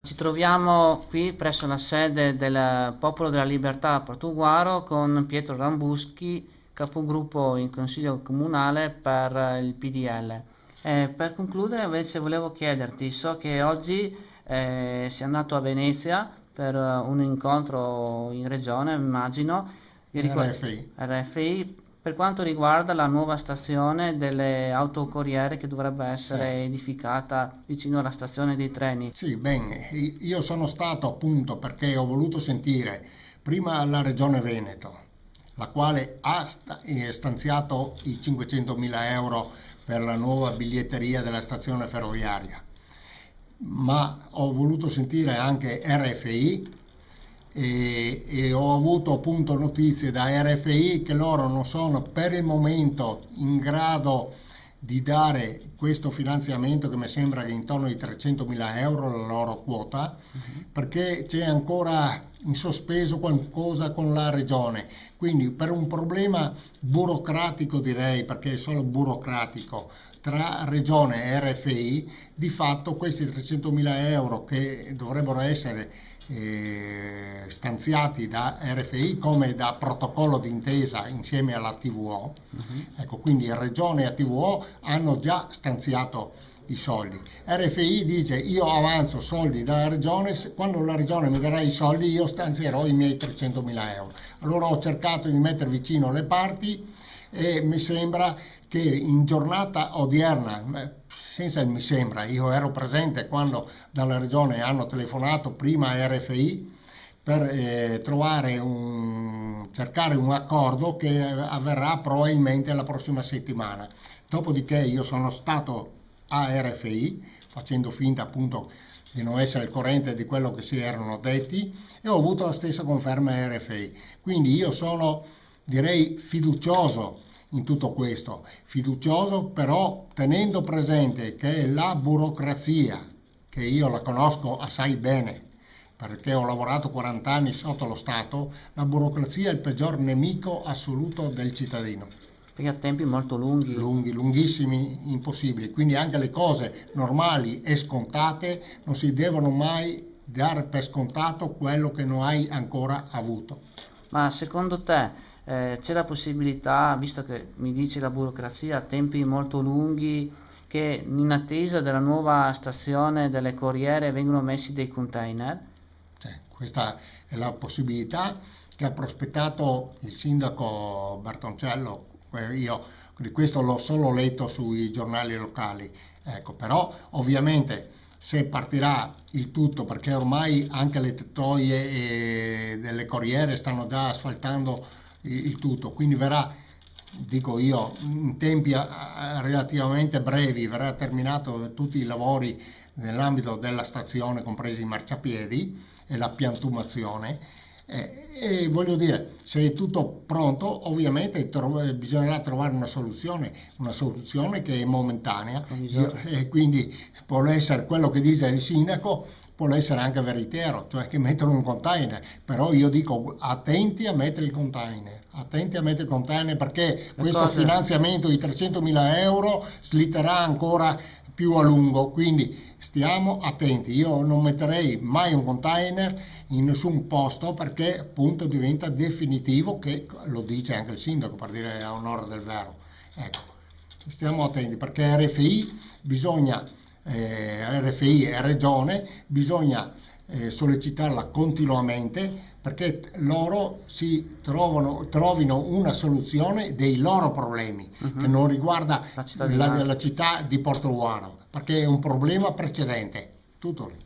Ci troviamo qui presso la sede del Popolo della Libertà Portuguaro con Pietro Rambuschi, capogruppo in Consiglio Comunale per il PDL. Per concludere invece volevo chiederti, so che oggi sei andato a Venezia per un incontro in regione, immagino, RFI. RFI, per quanto riguarda la nuova stazione delle autocorriere che dovrebbe Sì. essere edificata vicino alla stazione dei treni. Sì, bene, io sono stato appunto perché ho voluto sentire prima la Regione Veneto, la quale ha stanziato i 500.000 euro per la nuova biglietteria della stazione ferroviaria, ma ho voluto sentire anche RFI e ho avuto appunto notizie da RFI che loro non sono per il momento in grado di dare questo finanziamento che mi sembra che è intorno ai 300.000 euro la loro quota, perché c'è ancora in sospeso qualcosa con la regione. Quindi per un problema burocratico direi, perché è solo burocratico, tra regione e RFI, di fatto questi 300.000 euro che dovrebbero essere stanziati da RFI come da protocollo d'intesa insieme alla TVO. Ecco, quindi Regione e TVO hanno già stanziato i soldi. RFI dice io avanzo soldi dalla Regione, quando la Regione mi darà i soldi io stanzierò i miei 300.000 euro. Allora ho cercato di mettere vicino le parti e mi sembra che in giornata odierna, senza il mi sembra, io ero presente quando dalla regione hanno telefonato prima a RFI per cercare un accordo che avverrà probabilmente la prossima settimana. Dopodiché io sono stato a RFI facendo finta appunto di non essere al corrente di quello che si erano detti e ho avuto la stessa conferma a RFI. Quindi io sono, direi, fiducioso in tutto questo, fiducioso però tenendo presente che la burocrazia, che io la conosco assai bene, perché ho lavorato 40 anni sotto lo Stato, la burocrazia è il peggior nemico assoluto del cittadino. Perché ha tempi molto lunghi. Lunghi, lunghissimi, impossibili. Quindi anche le cose normali e scontate non si devono mai dare per scontato quello che non hai ancora avuto. Ma secondo te c'è la possibilità, visto che mi dici la burocrazia ha tempi molto lunghi, che in attesa della nuova stazione delle corriere vengono messi dei container? Cioè, questa è la possibilità che ha prospettato il sindaco Bertoncello. Io di questo l'ho solo letto sui giornali locali. Ecco, però ovviamente se partirà il tutto, perché ormai anche le tettoie delle corriere stanno già asfaltando il tutto, quindi verrà, dico io, in tempi relativamente brevi verrà terminato tutti i lavori nell'ambito della stazione, compresi i marciapiedi e la piantumazione. E voglio dire, se è tutto pronto, ovviamente bisognerà trovare una soluzione che è momentanea, e quindi può essere quello che dice il sindaco, può essere anche veritiero, cioè che mettono un container, però io dico attenti a mettere il container perché questo finanziamento di 300.000 euro slitterà ancora più a lungo, quindi stiamo attenti. Io non metterei mai un container in nessun posto perché appunto diventa definitivo, che lo dice anche il sindaco per dire a onore del vero. Ecco, stiamo attenti perché RFI e Regione bisogna sollecitarla continuamente perché loro trovino una soluzione dei loro problemi che non riguarda La città di la città di Portogruaro perché è un problema precedente. Tutto lì.